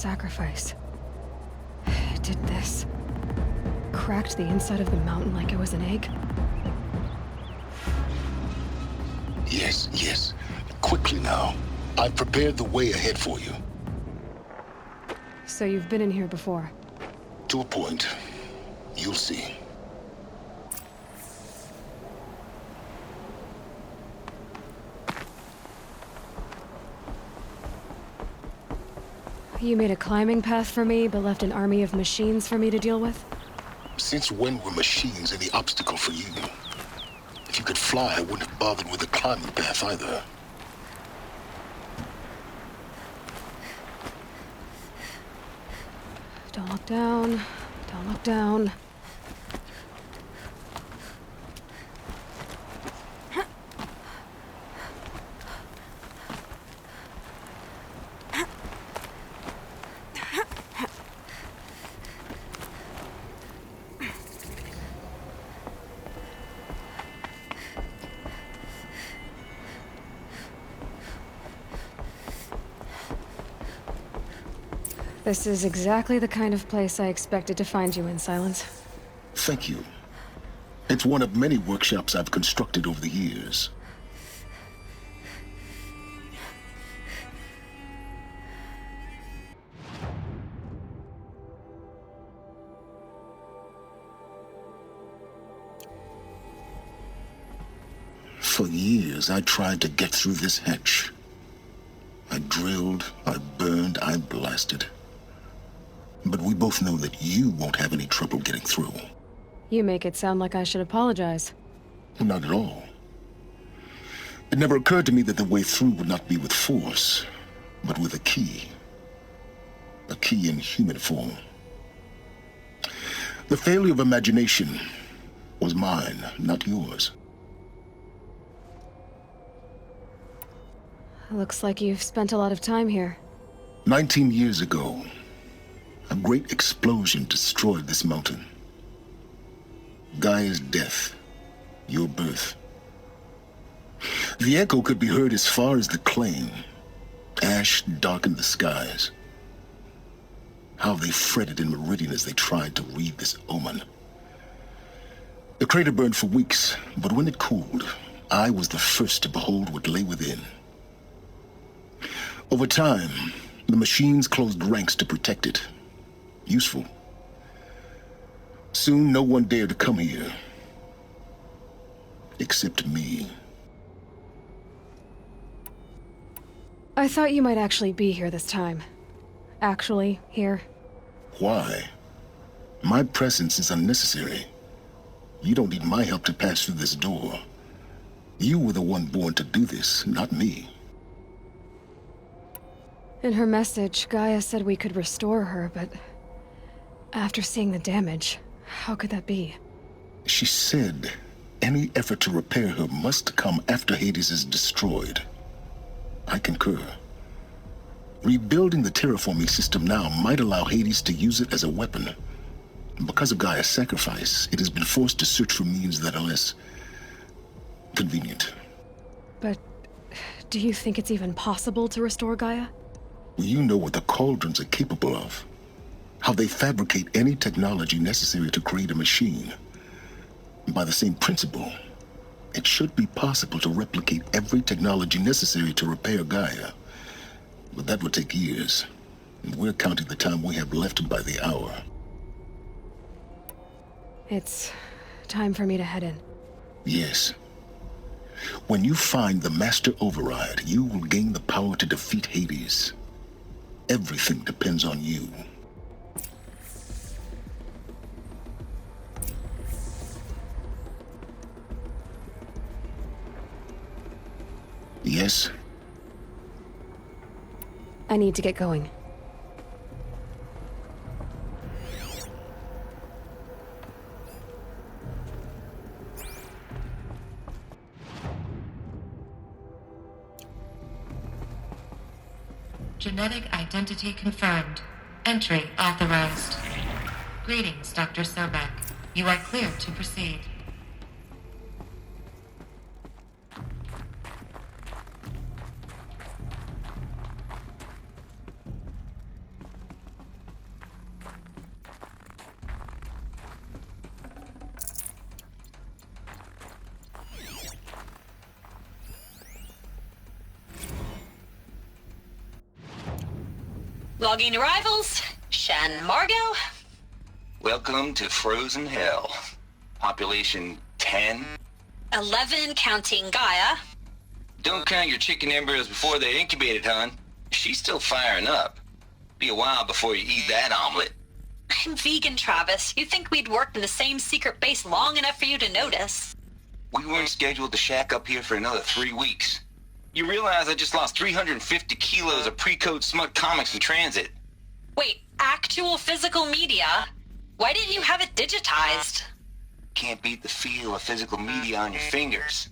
sacrifice. It did this. Cracked the inside of the mountain like it was an egg. Yes, yes. Quickly now. I've prepared the way ahead for you. So you've been in here before? To a point. You'll see. You made a climbing path for me, but left an army of machines for me to deal with? Since when were machines any obstacle for you? If you could fly, I wouldn't have bothered with the climbing path either. Don't look down. Don't look down. This is exactly the kind of place I expected to find you in, Silence. Thank you. It's one of many workshops I've constructed over the years. For years, I tried to get through this hatch. I drilled, I burned, I blasted. But we both know that you won't have any trouble getting through. You make it sound like I should apologize. Not at all. It never occurred to me that the way through would not be with force, but with a key. A key in human form. The failure of imagination was mine, not yours. Looks like you've spent a lot of time here. 19 years ago, a great explosion destroyed this mountain. Gaia's death, your birth. The echo could be heard as far as the claim. Ash darkened the skies. How they fretted in meridian as they tried to read this omen. The crater burned for weeks, but when it cooled, I was the first to behold what lay within. Over time, the machines closed ranks to protect it. Useful. Soon, no one dared to come here. Except me. I thought you might actually be here this time. Actually, here. Why? My presence is unnecessary. You don't need my help to pass through this door. You were the one born to do this, not me. In her message, Gaia said we could restore her, but after seeing the damage, how could that be? She said any effort to repair her must come after Hades is destroyed. I concur. Rebuilding the terraforming system now might allow Hades to use it as a weapon. Because of Gaia's sacrifice, it has been forced to search for means that are less convenient. But do you think it's even possible to restore Gaia? You know what the cauldrons are capable of. How they fabricate any technology necessary to create a machine. By the same principle, it should be possible to replicate every technology necessary to repair Gaia. But that would take years. And we're counting the time we have left by the hour. It's time for me to head in. Yes. When you find the Master Override, you will gain the power to defeat Hades. Everything depends on you. Yes? I need to get going. Genetic identity confirmed. Entry authorized. Greetings, Dr. Sobeck. You are cleared to proceed. Logging arrivals. Shên, Margo. Welcome to Frozen Hell. Population 10. 11 counting Gaia. Don't count your chicken embryos before they're incubated, hon. She's still firing up. Be a while before you eat that omelet. I'm vegan, Travis. You'd think we'd worked in the same secret base long enough for you to notice. We weren't scheduled to shack up here for another 3 weeks. You realize I just lost 350 kilos of pre-code smut comics in transit. Wait, actual physical media? Why didn't you have it digitized? Can't beat the feel of physical media on your fingers.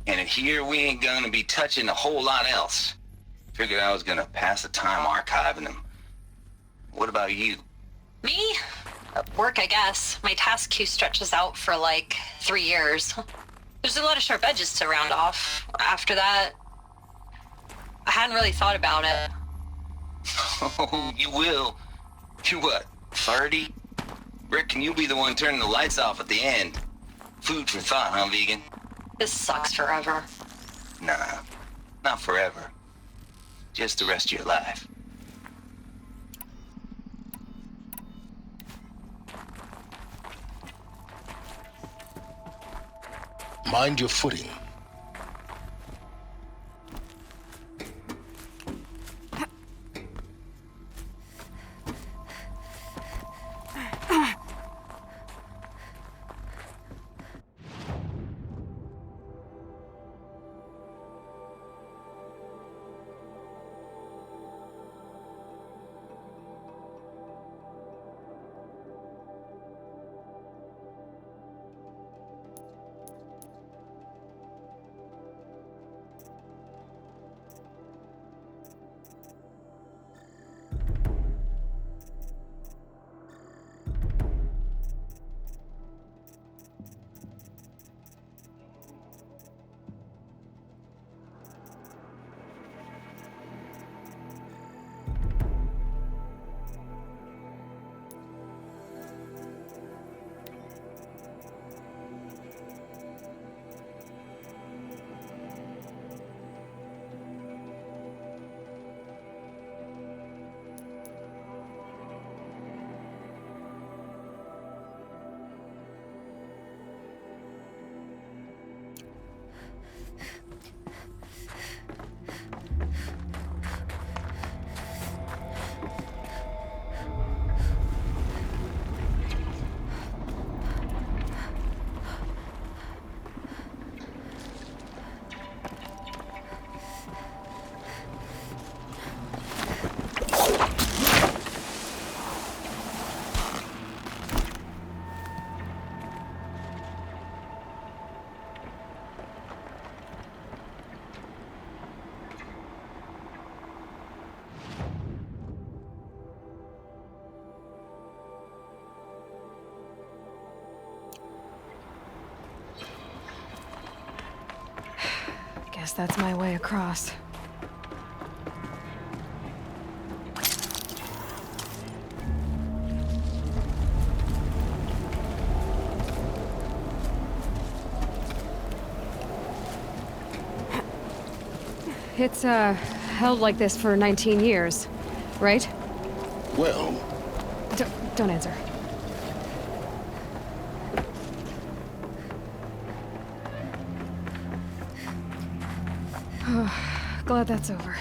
And in here, we ain't gonna be touching a whole lot else. Figured I was gonna pass the time archiving them. What about you? Me? Work, I guess. My task queue stretches out for like 3 years. There's a lot of sharp edges to round off. After that, I hadn't really thought about it. Oh, you will. You're what, 30? Reckon you'll be the one turning the lights off at the end. Food for thought, huh, vegan? This sucks forever. Nah, not forever. Just the rest of your life. Mind your footing. Guess that's my way across. It's, held like this for 19 years, right? Well, Don't answer. Glad that's over.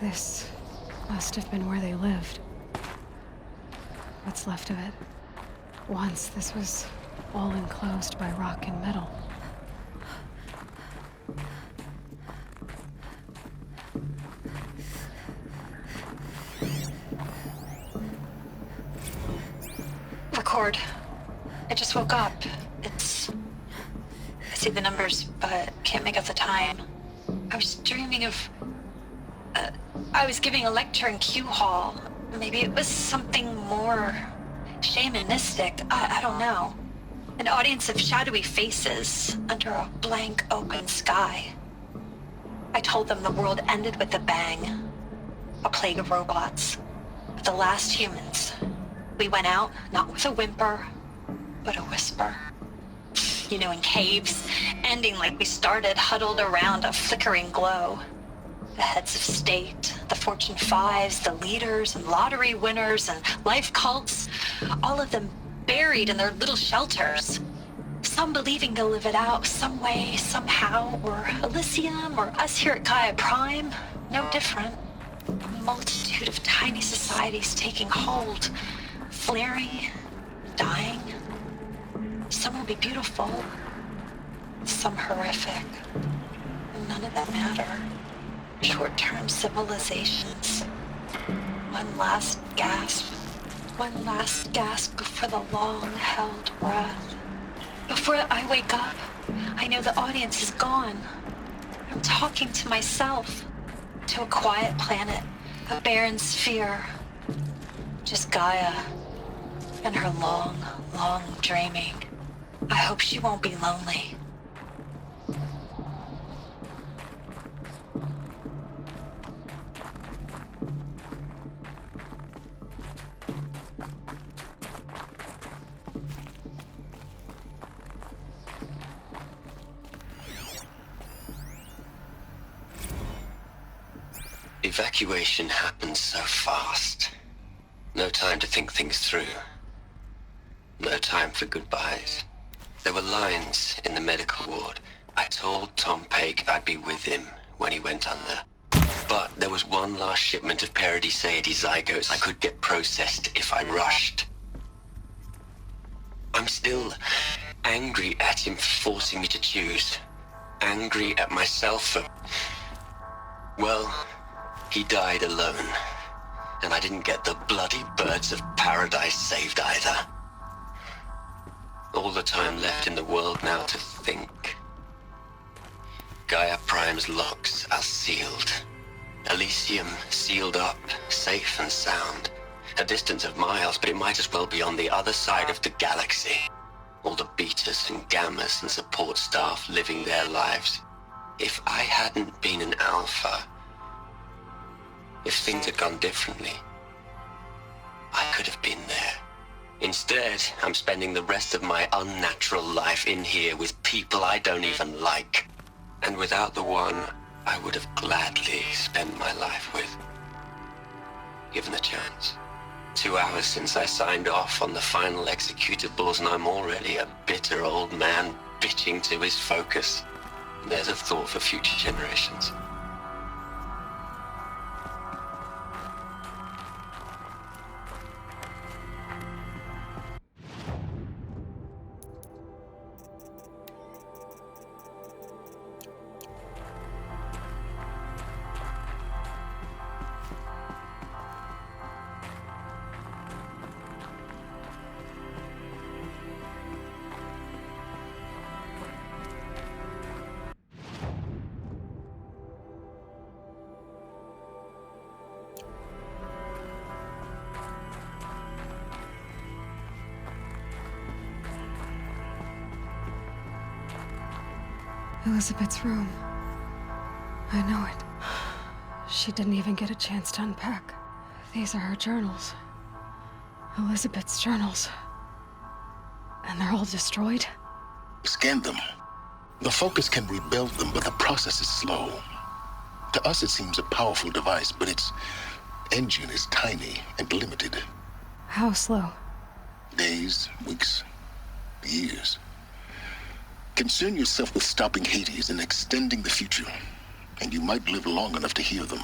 This must have been where they lived. What's left of it. Once, this was all enclosed by rock and metal. Record. I just woke up. I see the numbers, but can't make out the time. I was dreaming of... I was giving a lecture in Q Hall. Maybe it was something more shamanistic. I don't know. An audience of shadowy faces under a blank open sky. I told them the world ended with a bang. A plague of robots. The last humans. We went out, not with a whimper, but a whisper. You know, in caves, ending like we started, huddled around a flickering glow. The heads of state, the Fortune 5s, the leaders and lottery winners and life cults, all of them buried in their little shelters. Some believing they'll live it out some way, somehow, or Elysium, or us here at Gaia Prime, no different. A multitude of tiny societies taking hold, flaring, dying. Some will be beautiful, some horrific. None of them matter. Short-term civilizations. One last gasp before the long-held breath. Before I wake up, I know the audience is gone. I'm talking to myself, to a quiet planet, a barren sphere. Just Gaia and her long, long dreaming. I hope she won't be lonely. Evacuation happens so fast. No time to think things through. No time for goodbyes. There were lines in the medical ward. I told Tom Paik I'd be with him when he went under. But there was one last shipment of Paradiseidae zygotes I could get processed if I rushed. I'm still angry at him for forcing me to choose. Angry at myself for... Well, he died alone. And I didn't get the bloody birds of paradise saved either. All the time left in the world now to think. Gaia Prime's locks are sealed. Elysium sealed up, safe and sound. A distance of miles, but it might as well be on the other side of the galaxy. All the betas and gammas and support staff living their lives. If I hadn't been an alpha, if things had gone differently, I could have been there. Instead, I'm spending the rest of my unnatural life in here with people I don't even like. And without the one I would have gladly spent my life with. Given the chance. 2 hours since I signed off on the final executables and I'm already a bitter old man bitching to his focus. There's a thought for future generations. Elisabet's room. I know it. She didn't even get a chance to unpack. These are her journals. Elisabet's journals. And they're all destroyed? Scan them. The Focus can rebuild them, but the process is slow. To us it seems a powerful device, but its engine is tiny and limited. How slow? Days, weeks, years. Concern yourself with stopping Hades and extending the future, and you might live long enough to hear them.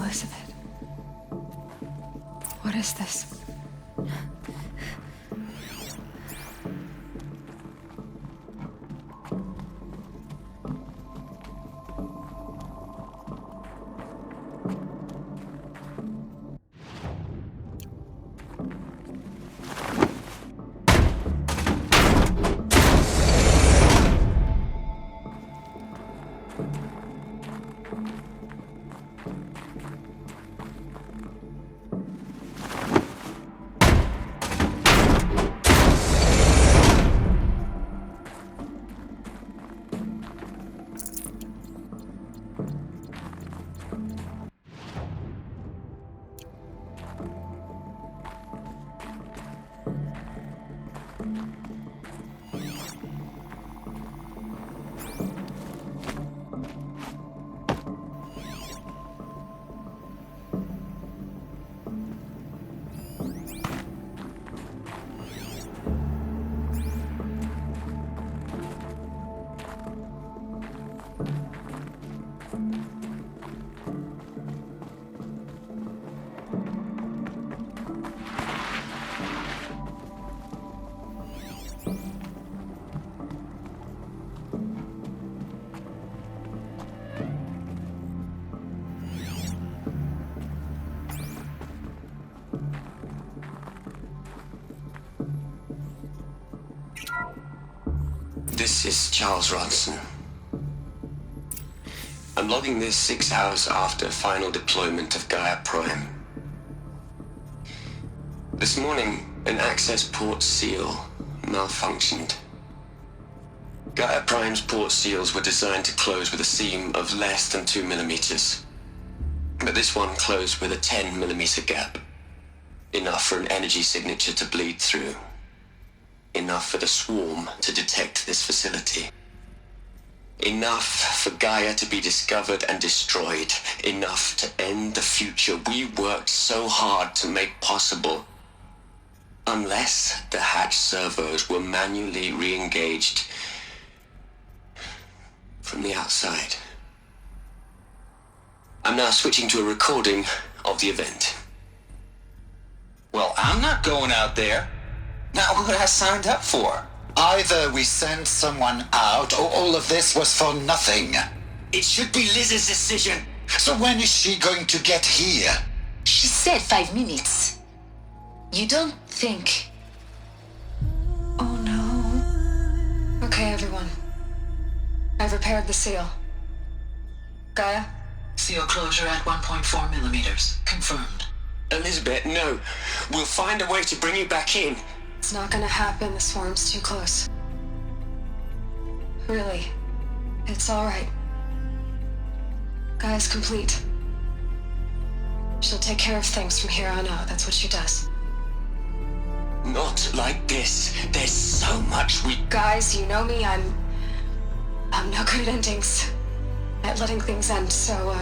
Elisabet. What is this? This is Charles Ronson. I'm logging this 6 hours after final deployment of Gaia Prime. This morning, an access port seal malfunctioned. Gaia Prime's port seals were designed to close with a seam of less than 2 millimeters. But this one closed with a 10 millimeter gap. Enough for an energy signature to bleed through. Enough for the swarm to detect this facility. Enough for Gaia to be discovered and destroyed. Enough to end the future we worked so hard to make possible. Unless the hatch servos were manually re-engaged from the outside. I'm now switching to a recording of the event. Well, I'm not going out there. Not what I signed up for. Either we send someone out, or all of this was for nothing. It should be Liz's decision. So when is she going to get here? She said 5 minutes. You don't think... Oh no. Okay, everyone. I've repaired the seal. Gaia? Seal closure at 1.4 millimeters. Confirmed. Elisabet, no. We'll find a way to bring you back in. It's not gonna happen. The swarm's too close. Really. It's alright. Gaia's complete. She'll take care of things from here on out. That's what she does. Not like this. There's so much we... Guys, you know me. I'm no good at endings. At letting things end, so,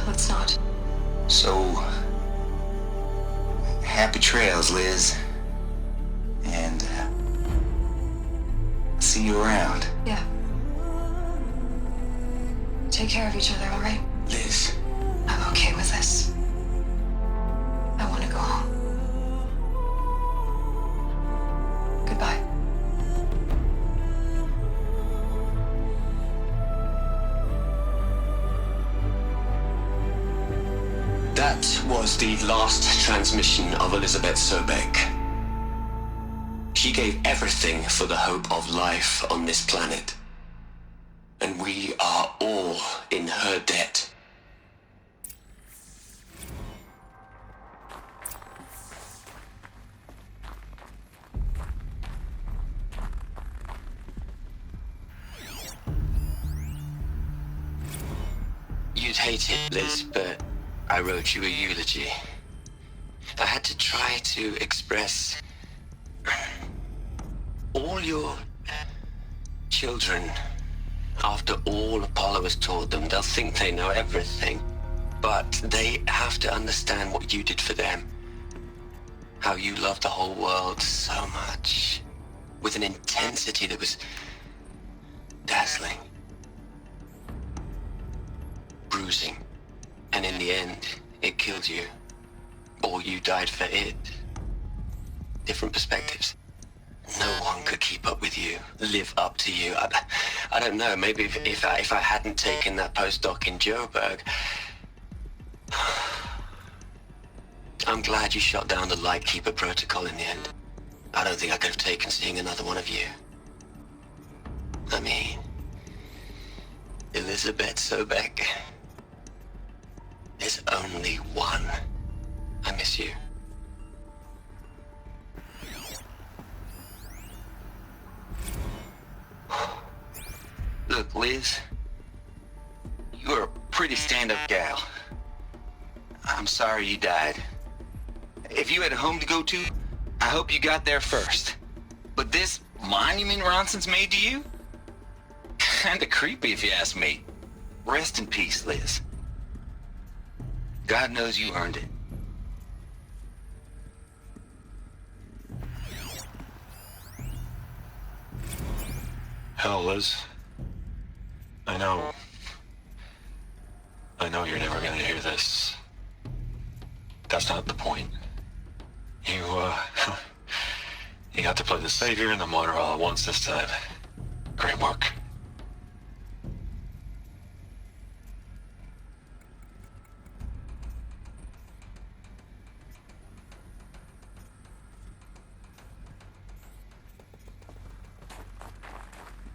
let's not. So, happy trails, Liz. And, see you around. Yeah. Take care of each other, alright? Liz. I'm okay with this. I want to go home. Goodbye. That was the last transmission of Elisabet Sobeck. She gave everything for the hope of life on this planet. And we are all in her debt. You'd hate it, Liz, but I wrote you a eulogy. I had to try to express all your children. After all Apollo has taught them, they'll think they know everything. But they have to understand what you did for them. How you loved the whole world so much. With an intensity that was dazzling. Bruising. And in the end, it killed you. Or you died for it. Different perspectives. No one could keep up with you, live up to you. I don't know, maybe if I hadn't taken that postdoc in Joburg... I'm glad you shot down the Lightkeeper protocol in the end. I don't think I could have taken seeing another one of you. I mean... Elisabet Sobeck. There's only one. I miss you. Look, Liz, you're a pretty stand-up gal. I'm sorry you died. If you had a home to go to, I hope you got there first. But this monument Ronson's made to you? Kinda creepy if you ask me. Rest in peace, Liz. God knows you earned it. Hell, Liz. I know you're never gonna hear this. That's not the point. You got to play the savior and the martyr all at once this time. Great work.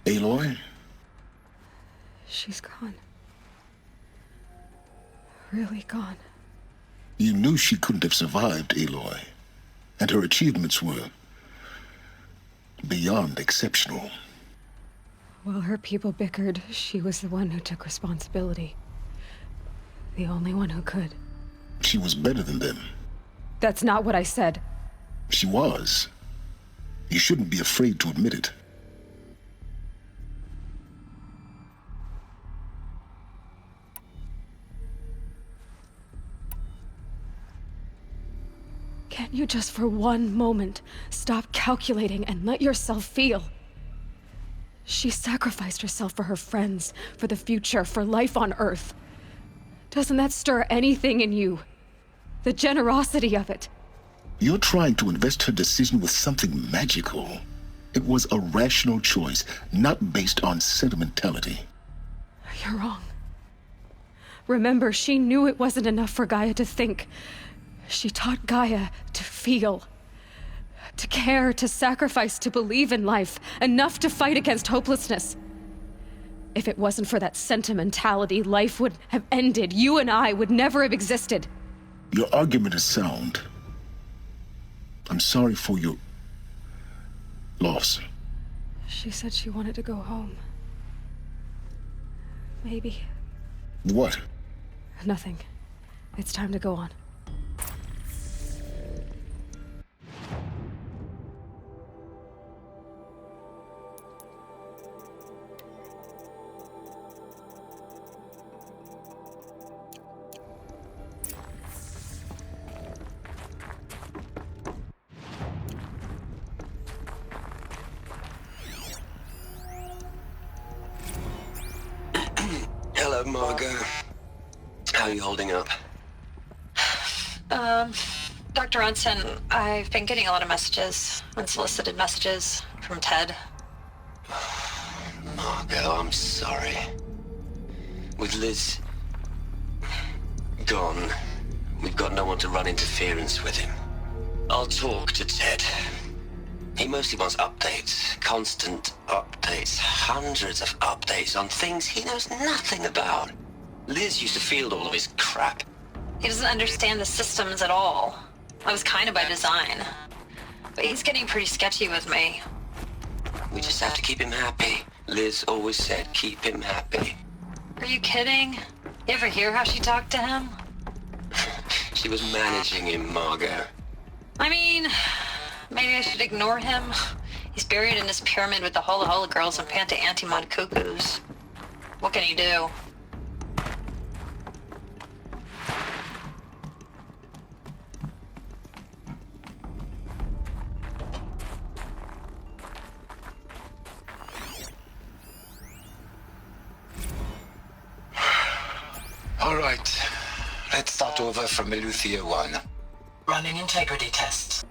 Aloy? She's gone. Really gone. You knew she couldn't have survived, Aloy. And her achievements were beyond exceptional. While her people bickered, she was the one who took responsibility. The only one who could. She was better than them. That's not what I said. She was. You shouldn't be afraid to admit it. Can't you just for one moment stop calculating and let yourself feel? She sacrificed herself for her friends, for the future, for life on Earth. Doesn't that stir anything in you? The generosity of it. You're trying to invest her decision with something magical. It was a rational choice, not based on sentimentality. You're wrong. Remember, she knew it wasn't enough for Gaia to think. She taught Gaia to feel. To care, to sacrifice, to believe in life. Enough to fight against hopelessness. If it wasn't for that sentimentality, life would have ended. You and I would never have existed. Your argument is sound. I'm sorry for your loss. She said she wanted to go home. Maybe. What? Nothing. It's time to go on. Hello, Margo. How are you holding up? Dr. Ronson, I've been getting a lot of messages, unsolicited messages from Ted. Margo, I'm sorry. With Liz gone, we've got no one to run interference with him. I'll talk to Ted. He mostly wants updates, constant updates, hundreds of updates on things he knows nothing about. Liz used to field all of his crap. He doesn't understand the systems at all. That was kind of by design. But he's getting pretty sketchy with me. We just have to keep him happy. Liz always said, keep him happy. Are you kidding? You ever hear how she talked to him? She was managing him, Margo. I mean, maybe I should ignore him. He's buried in his pyramid with the Holo girls and Panta Antimod cuckoos. What can he do? All right. Let's start over from ELEUTHIA 1. Running integrity tests.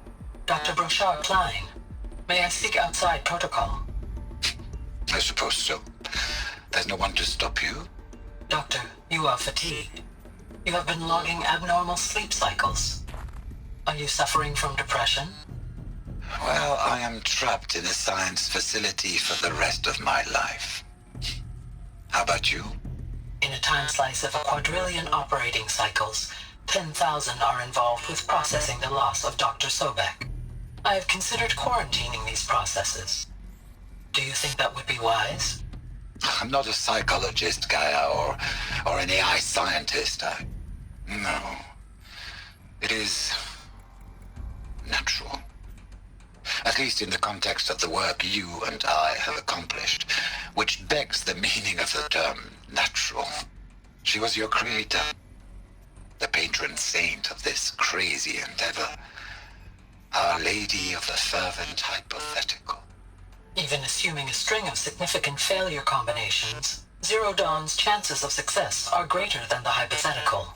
Dr. Brochard Klein, may I speak outside protocol? I suppose so. There's no one to stop you. Doctor, you are fatigued. You have been logging abnormal sleep cycles. Are you suffering from depression? Well, I am trapped in a science facility for the rest of my life. How about you? In a time slice of 1,000,000,000 operating cycles, 10,000 are involved with processing the loss of Dr. Sobeck. I have considered quarantining these processes. Do you think that would be wise? I'm not a psychologist, Gaia, or an AI scientist. No. It is natural. At least in the context of the work you and I have accomplished, which begs the meaning of the term natural. She was your creator, the patron saint of this crazy endeavor, Our Lady of the Fervent Hypothetical. Even assuming a string of significant failure combinations, Zero Dawn's chances of success are greater than the hypothetical.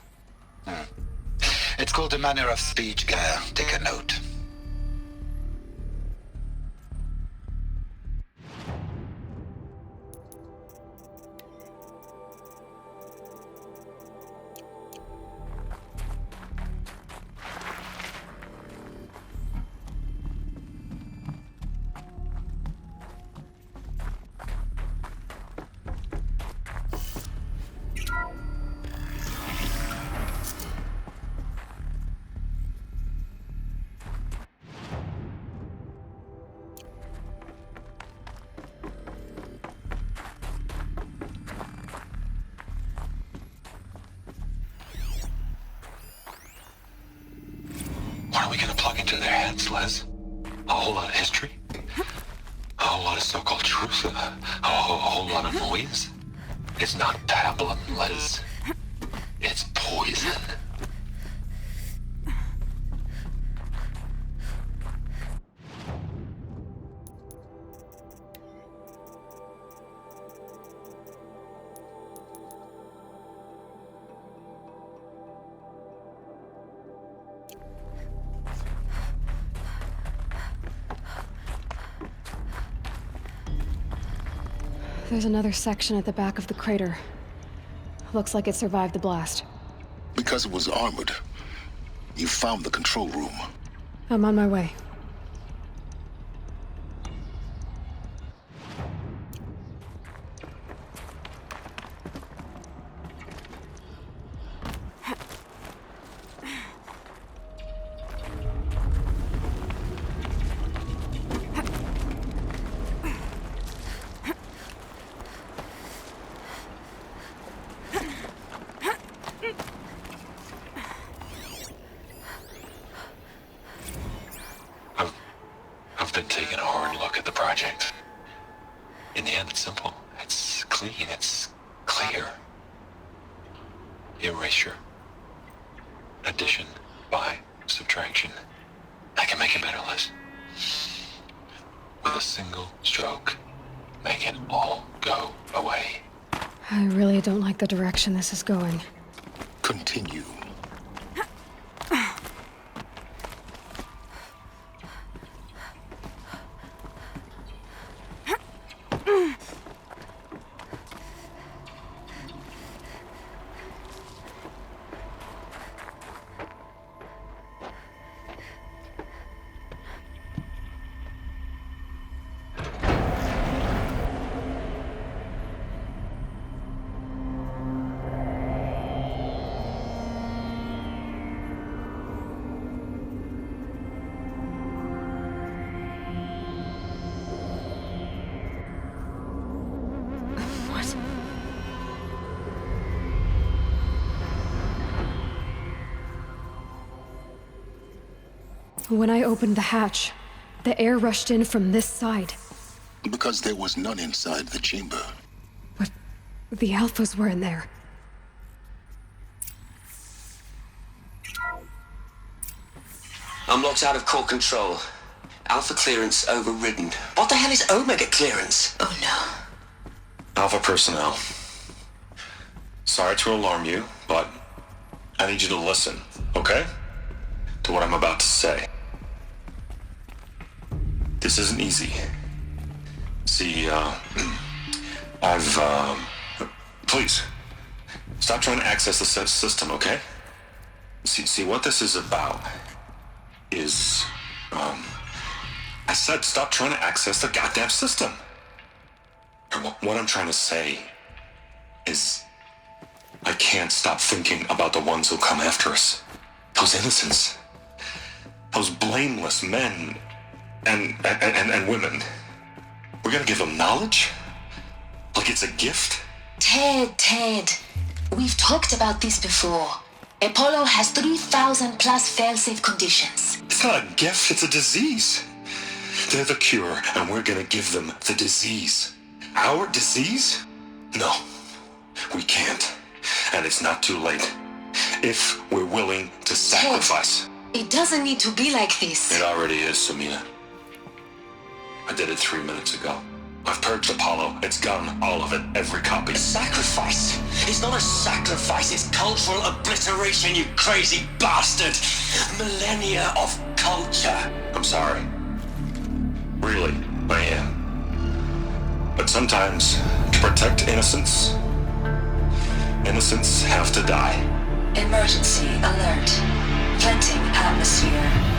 It's called a manner of speech, Gaia. Take a note. What are we gonna plug into their heads, Les? A whole lot of history? A whole lot of so-called truth? A whole lot of noise? It's not pablum, Les. It's poison. There's another section at the back of the crater. Looks like it survived the blast. Because it was armored, you found the control room. I'm on my way. I've been taking a hard look at the project. In the end, it's simple. It's clean. It's clear. Erasure. Addition by subtraction. I can make it better, Liz. With a single stroke, make it all go away. I really don't like the direction this is going. Continue. When I opened the hatch, the air rushed in from this side. Because there was none inside the chamber. But the Alphas were in there. I'm locked out of core control. Alpha clearance overridden. What the hell is Omega clearance? Oh no. Alpha personnel. Sorry to alarm you, but I need you to listen, okay? To what I'm about to say. This isn't easy. See, please, stop trying to access the system, okay? See, what this is about is, I said stop trying to access the goddamn system. What I'm trying to say is, I can't stop thinking about the ones who come after us. Those innocents. Those blameless men and women. We're gonna give them knowledge? Like it's a gift? Ted, we've talked about this before. Apollo has 3,000 plus fail-safe conditions. It's not a gift, it's a disease. They're the cure, and we're gonna give them the disease. Our disease? No, we can't. And it's not too late. If we're willing to sacrifice. Ted, it doesn't need to be like this. It already is, Samina. I did it 3 minutes ago. I've purged Apollo. It's gone, all of it, every copy. A sacrifice? It's not a sacrifice, it's cultural obliteration, you crazy bastard! Millennia of culture! I'm sorry. Really, I am. But sometimes, to protect innocence, innocents have to die. Emergency alert. Venting atmosphere.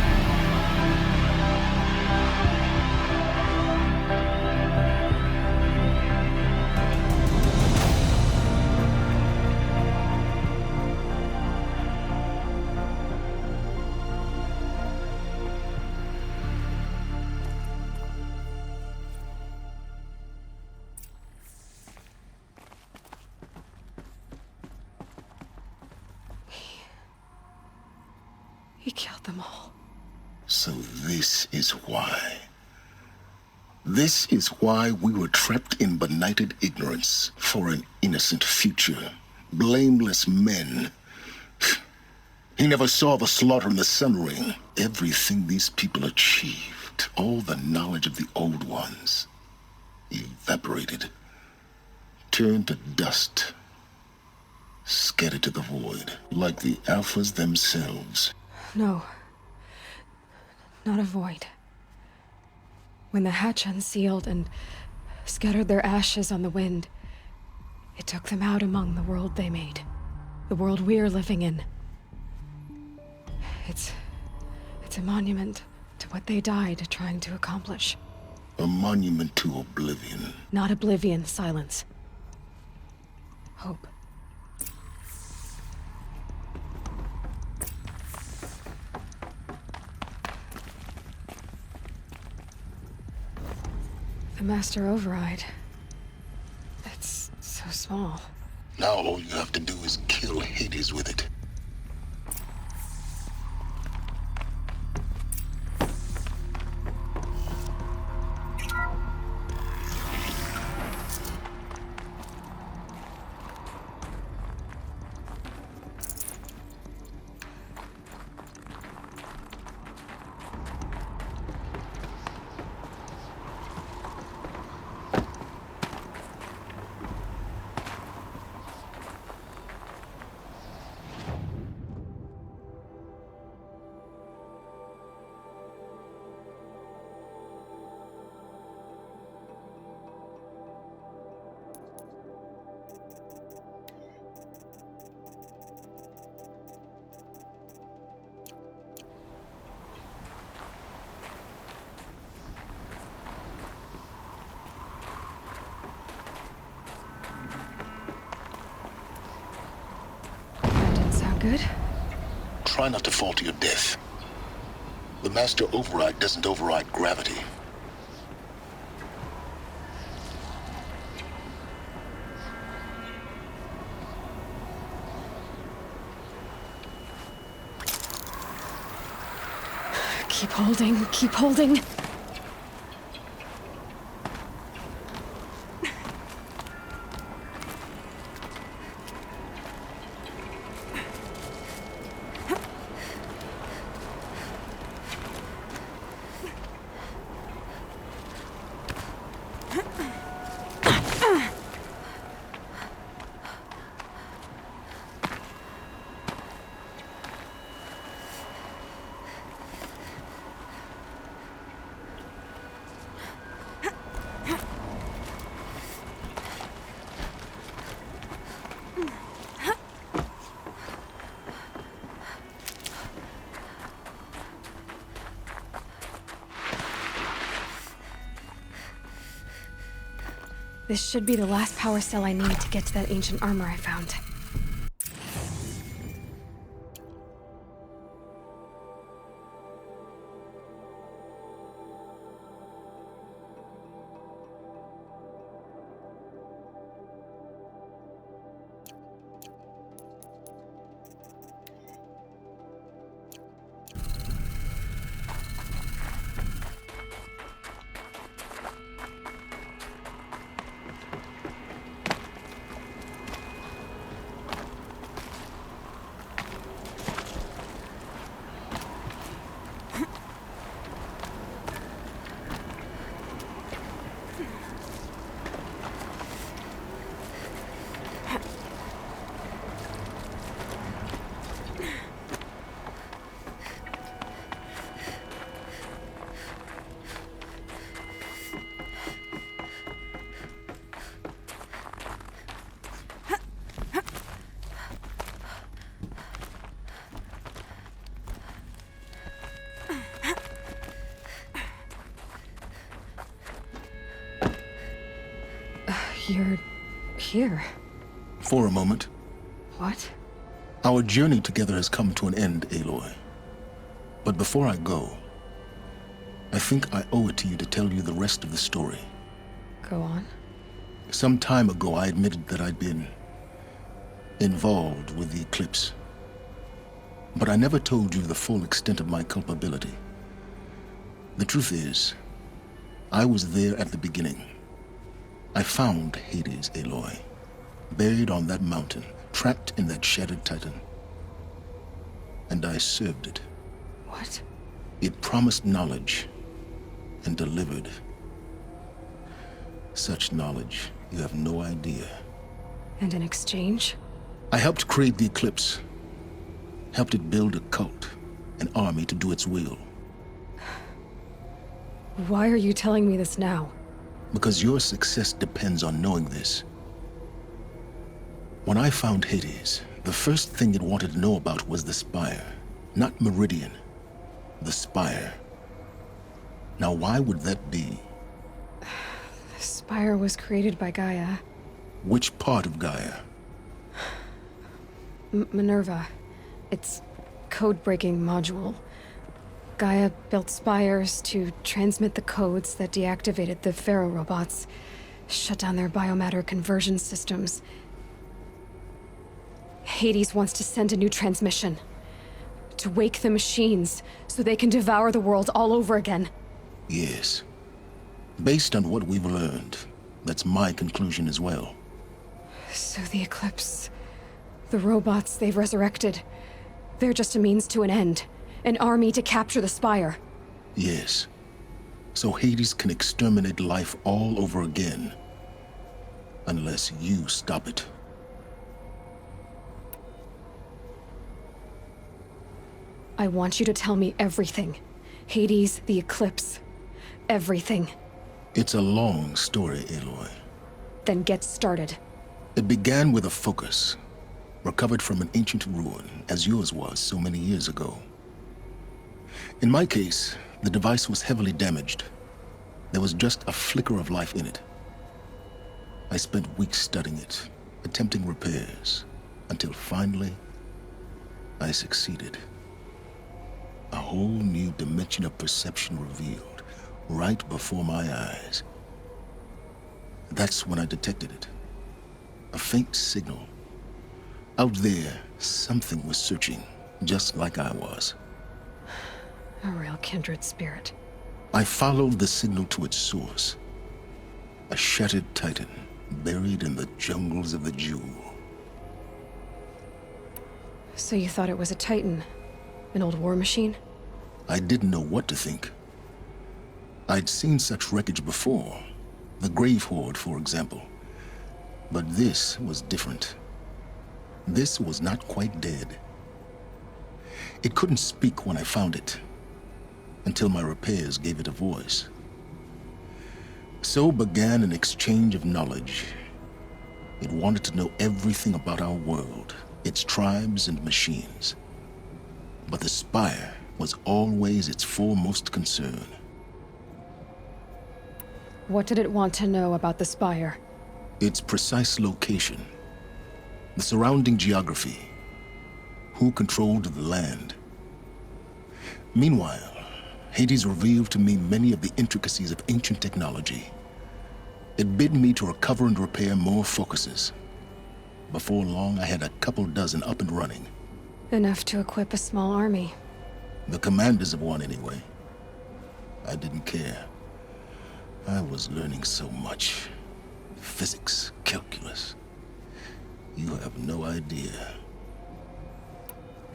He killed them all. So this is why. This is why we were trapped in benighted ignorance for an innocent future. Blameless men. He never saw the slaughter in the Sun Ring. Everything these people achieved, all the knowledge of the old ones, evaporated, turned to dust, scattered to the void, like the Alphas themselves. No. Not a void. When the hatch unsealed and scattered their ashes on the wind, it took them out among the world they made. The world we're living in. It's a monument to what they died trying to accomplish. A monument to oblivion. Not oblivion, silence. Hope. The Master Override. It's so small. Now all you have to do is kill Hades with it. Good? Try not to fall to your death. The Master Override doesn't override gravity. Keep holding, keep holding. This should be the last power cell I need to get to that ancient armor I found. You're here. For a moment. What? Our journey together has come to an end, Aloy. But before I go, I think I owe it to you to tell you the rest of the story. Go on. Some time ago, I admitted that I'd been involved with the eclipse. But I never told you the full extent of my culpability. The truth is, I was there at the beginning. I found Hades, Aloy, buried on that mountain, trapped in that shattered titan. And I served it. What? It promised knowledge and delivered. Such knowledge, you have no idea. And in exchange? I helped create the eclipse. Helped it build a cult, an army to do its will. Why are you telling me this now? Because your success depends on knowing this. When I found Hades, the first thing it wanted to know about was the Spire. Not Meridian. The Spire. Now why would that be? The Spire was created by Gaia. Which part of Gaia? Minerva. Its code-breaking module. Gaia built spires to transmit the codes that deactivated the Pharaoh robots, shut down their biomatter conversion systems. Hades wants to send a new transmission. To wake the machines, so they can devour the world all over again. Yes. Based on what we've learned, that's my conclusion as well. So the Eclipse, the robots they've resurrected, they're just a means to an end. An army to capture the Spire. Yes. So Hades can exterminate life all over again. Unless you stop it. I want you to tell me everything. Hades, the Eclipse. Everything. It's a long story, Aloy. Then get started. It began with a focus, recovered from an ancient ruin, as yours was so many years ago. In my case, the device was heavily damaged. There was just a flicker of life in it. I spent weeks studying it, attempting repairs, until finally, I succeeded. A whole new dimension of perception revealed, right before my eyes. That's when I detected it. A faint signal. Out there, something was searching, just like I was. A real kindred spirit. I followed the signal to its source. A shattered titan, buried in the jungles of the Jewel. So you thought it was a titan? An old war machine? I didn't know what to think. I'd seen such wreckage before. The Grave Horde, for example. But this was different. This was not quite dead. It couldn't speak when I found it, until my repairs gave it a voice. So began an exchange of knowledge. It wanted to know everything about our world, its tribes and machines. But the Spire was always its foremost concern. What did it want to know about the Spire? Its precise location, the surrounding geography, who controlled the land. Meanwhile, Hades revealed to me many of the intricacies of ancient technology. It bid me to recover and repair more focuses. Before long, I had a couple dozen up and running. Enough to equip a small army. The commanders of one, anyway. I didn't care. I was learning so much. Physics, calculus. You have no idea.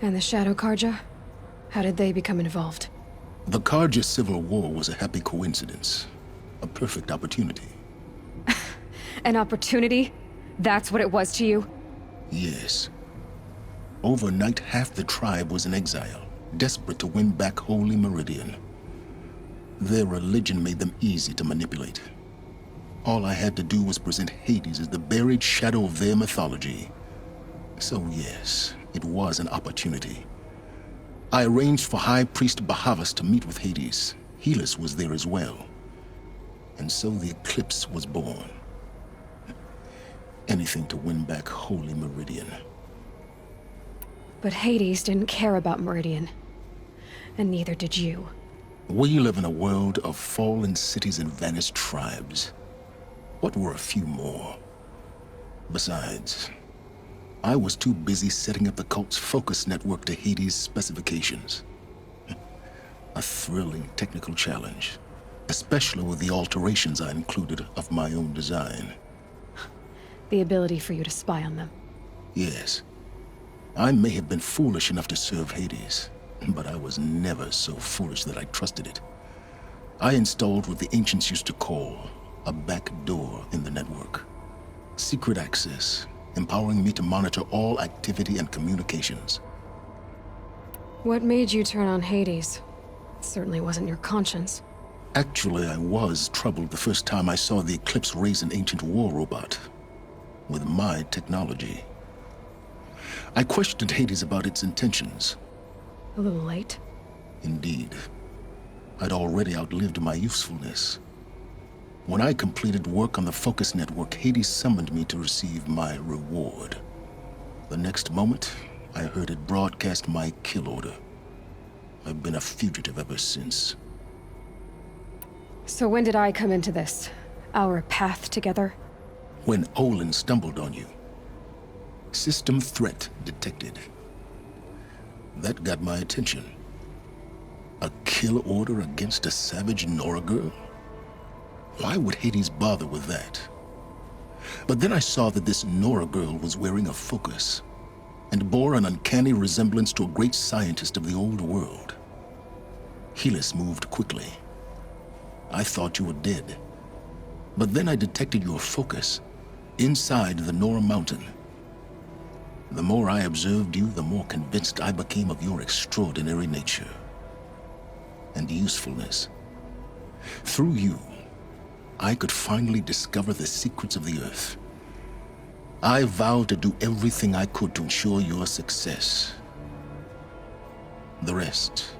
And the Shadow Karja? How did they become involved? The Karja Civil War was a happy coincidence. A perfect opportunity. An opportunity? That's what it was to you? Yes. Overnight, half the tribe was in exile, desperate to win back Holy Meridian. Their religion made them easy to manipulate. All I had to do was present Hades as the buried shadow of their mythology. So yes, it was an opportunity. I arranged for High Priest Bahavas to meet with Hades. Helis was there as well. And so the eclipse was born. Anything to win back Holy Meridian. But Hades didn't care about Meridian. And neither did you. We live in a world of fallen cities and vanished tribes. What were a few more? Besides, I was too busy setting up the cult's focus network to Hades' specifications. A thrilling technical challenge, especially with the alterations I included of my own design. The ability for you to spy on them. Yes. I may have been foolish enough to serve Hades, but I was never so foolish that I trusted it. I installed what the ancients used to call a back door in the network. Secret access, empowering me to monitor all activity and communications. What made you turn on Hades? It certainly wasn't your conscience. Actually, I was troubled the first time I saw the Eclipse raise an ancient war robot. With my technology. I questioned Hades about its intentions. A little late? Indeed. I'd already outlived my usefulness. When I completed work on the Focus Network, Hades summoned me to receive my reward. The next moment, I heard it broadcast my kill order. I've been a fugitive ever since. So when did I come into this? Our path together? When Olin stumbled on you. System threat detected. That got my attention. A kill order against a savage Nora girl? Why would Hades bother with that? But then I saw that this Nora girl was wearing a focus, and bore an uncanny resemblance to a great scientist of the old world. Helis moved quickly. I thought you were dead. But then I detected your focus inside the Nora mountain. The more I observed you, the more convinced I became of your extraordinary nature and usefulness. Through you, I could finally discover the secrets of the Earth. I vowed to do everything I could to ensure your success. The rest,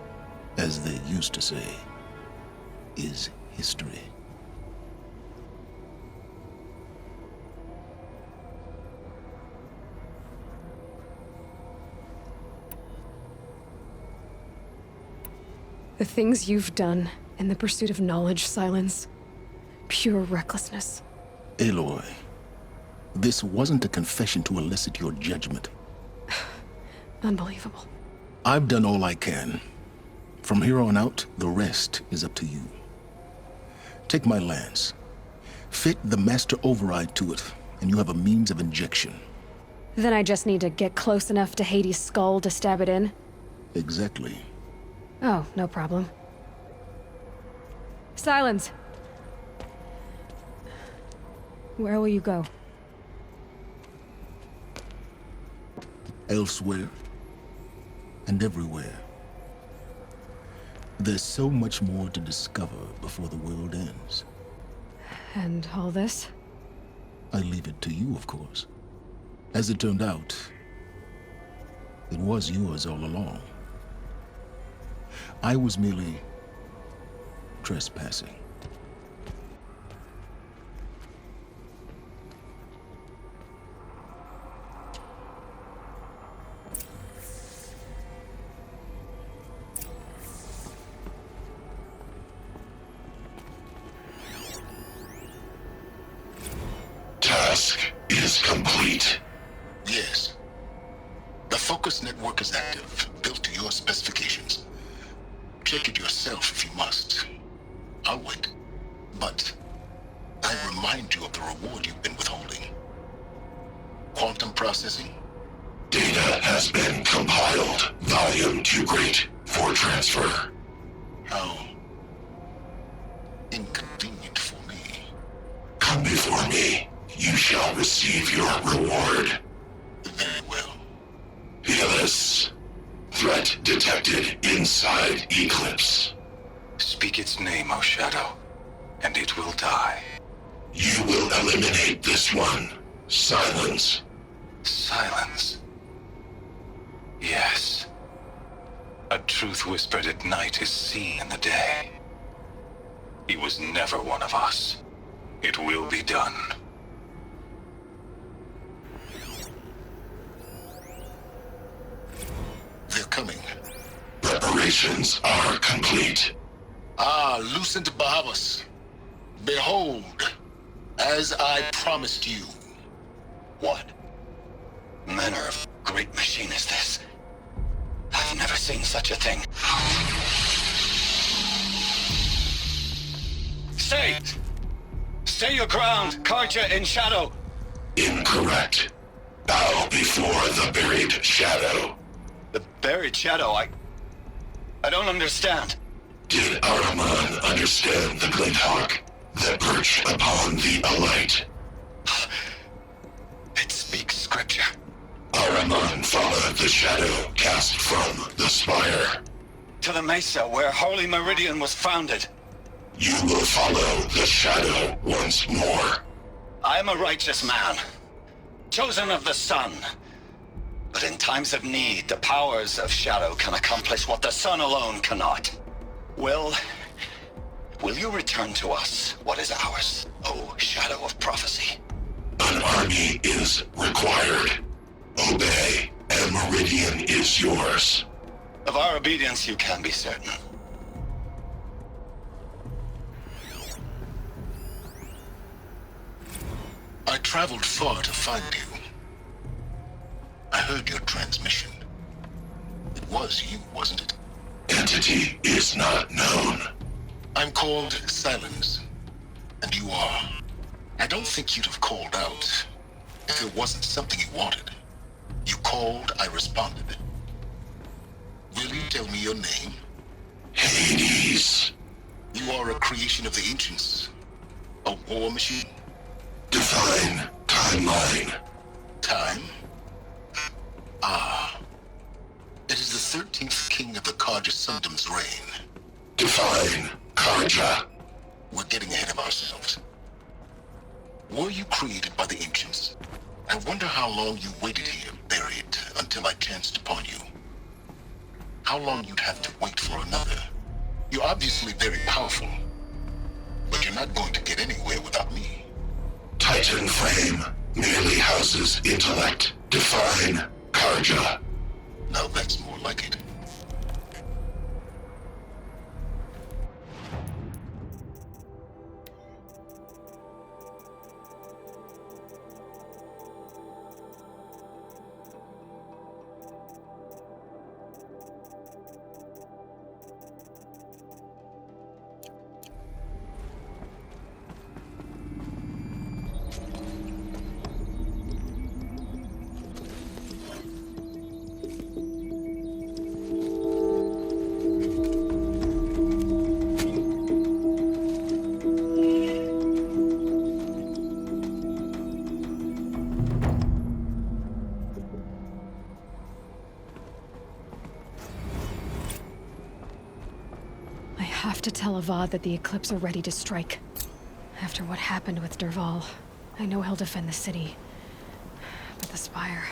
as they used to say, is history. The things you've done in the pursuit of knowledge, Silence. Pure recklessness. Aloy, this wasn't a confession to elicit your judgment. Unbelievable. I've done all I can. From here on out, the rest is up to you. Take my lance. Fit the master override to it, and you have a means of injection. Then I just need to get close enough to Hades' skull to stab it in? Exactly. Oh, no problem. Silence! Where will you go? Elsewhere. And everywhere. There's so much more to discover before the world ends. And all this? I leave it to you, of course. As it turned out, it was yours all along. I was merely trespassing. is complete. Yes. The focus network is active, built to your specifications. Check it yourself if you must. I'll wait. But I remind you of the reward you've been withholding. Quantum processing? Data has been compiled. Volume too great for transfer. How inconvenient for me. Come before me. You shall receive your reward. Very well. Elis. Threat detected inside Eclipse. Speak its name, O Shadow, and it will die. You will eliminate this one. Silence. Silence. Yes. A truth whispered at night is seen in the day. He was never one of us. It will be done. They're coming. Preparations are complete. Ah, Lucent Bahavas. Behold, as I promised you. What manner of great machine is this? I've never seen such a thing. Stay! Stay your ground, Karja in shadow! Incorrect. Bow before the buried shadow. The buried shadow, I don't understand. Did Araman understand the glint hawk that perched upon the alight? It speaks scripture. Araman followed the shadow cast from the spire. To the mesa where Holy Meridian was founded. You will follow the shadow once more. I am a righteous man, chosen of the sun. But in times of need, the powers of shadow can accomplish what the sun alone cannot. Will you return to us what is ours, O Shadow of Prophecy? An army is required. Obey, and Meridian is yours. Of our obedience you can be certain. I traveled far to find you. I heard your transmission. It was you, wasn't it? Entity is not known. I'm called Silence, and you are. I don't think you'd have called out if it wasn't something you wanted. You called, I responded. Will you tell me your name? Hades. You are a creation of the ancients. A war machine? Define timeline. Time? Ah. It is the 13th king of the Karja Sundom's reign. Define Karja. We're getting ahead of ourselves. Were you created by the ancients? I wonder how long you waited here, buried, until I chanced upon you. How long you'd have to wait for another. You're obviously very powerful, but you're not going to get anywhere without me. Titan frame merely houses intellect. Define Karja. Now that's more like it. I have to tell Avad that the Eclipse are ready to strike. After what happened with Derval, I know he'll defend the city. But the Spire...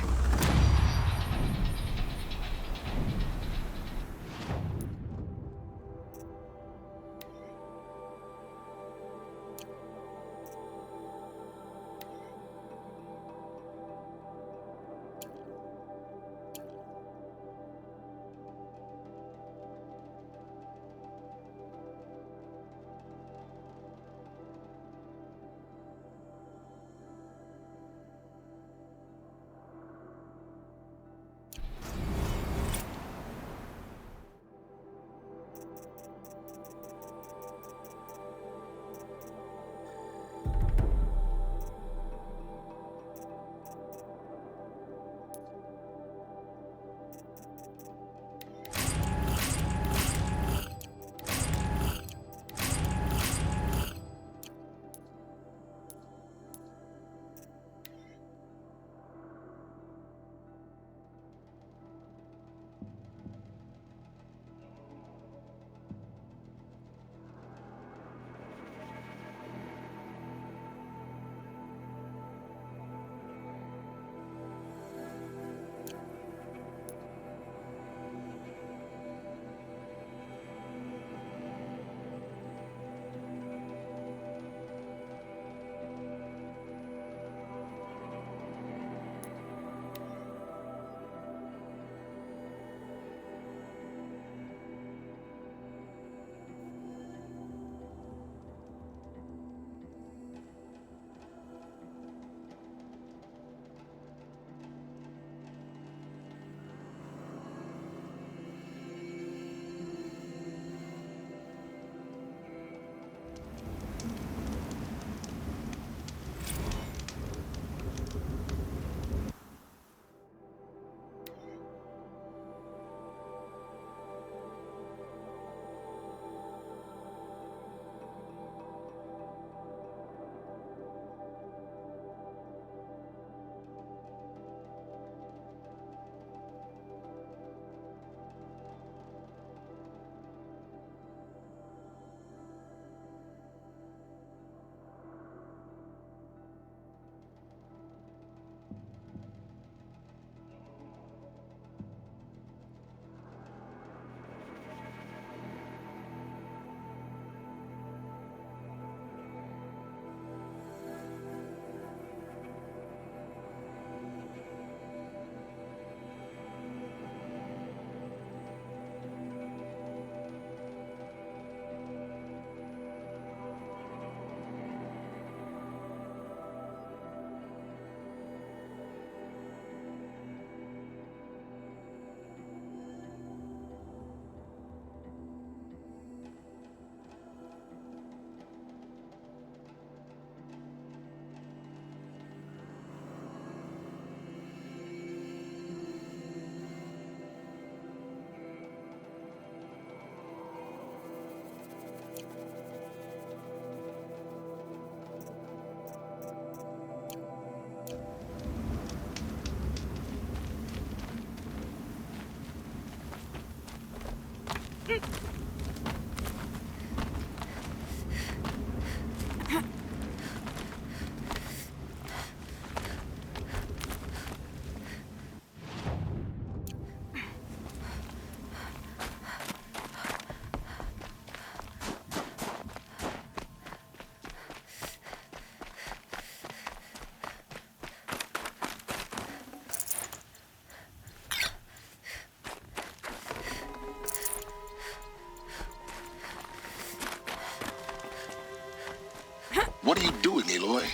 What are you doing, Aloy?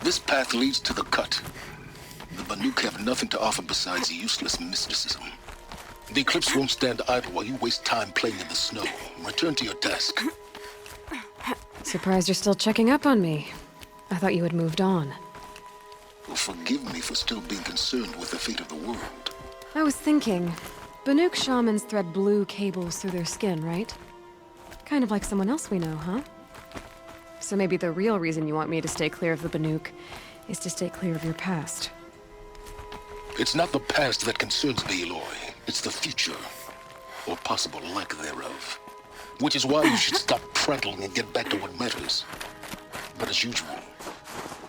This path leads to the cut. The Banuk have nothing to offer besides useless mysticism. The Eclipse won't stand idle while you waste time playing in the snow. Return to your task. Surprised you're still checking up on me. I thought you had moved on. Well, forgive me for still being concerned with the fate of the world. I was thinking, Banuk shamans thread blue cables through their skin, right? Kind of like someone else we know, huh? So maybe the real reason you want me to stay clear of the Banuk is to stay clear of your past. It's not the past that concerns me, Aloy. It's the future. Or possible lack thereof. Which is why you should stop prattling and get back to what matters. But as usual,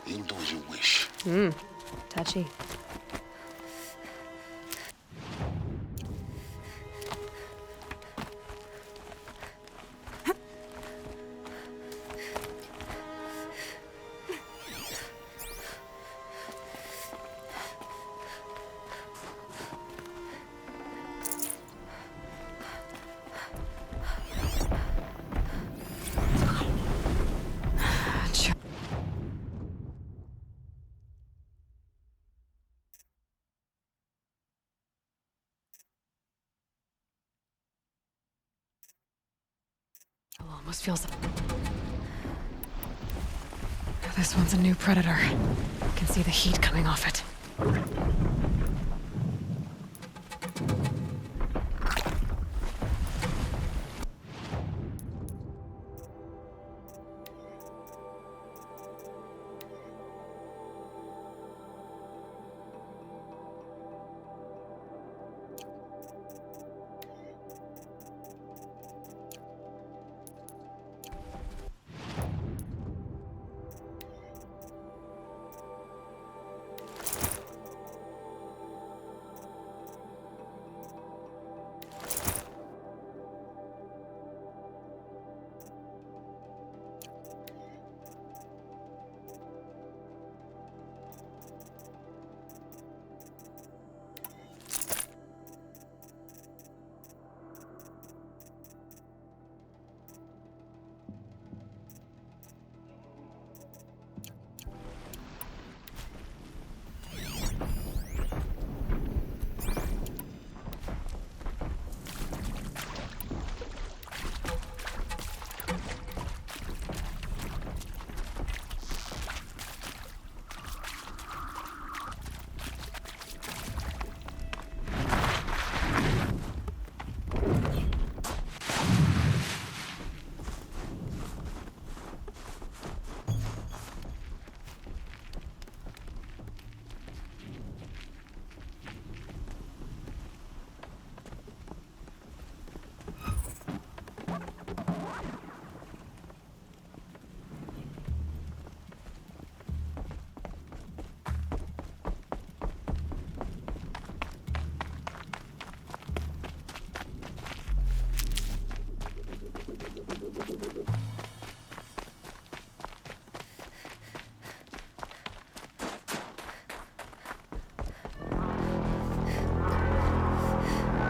you'll do as you wish. Touchy. Almost feels... This one's a new predator. Can see the heat coming off it.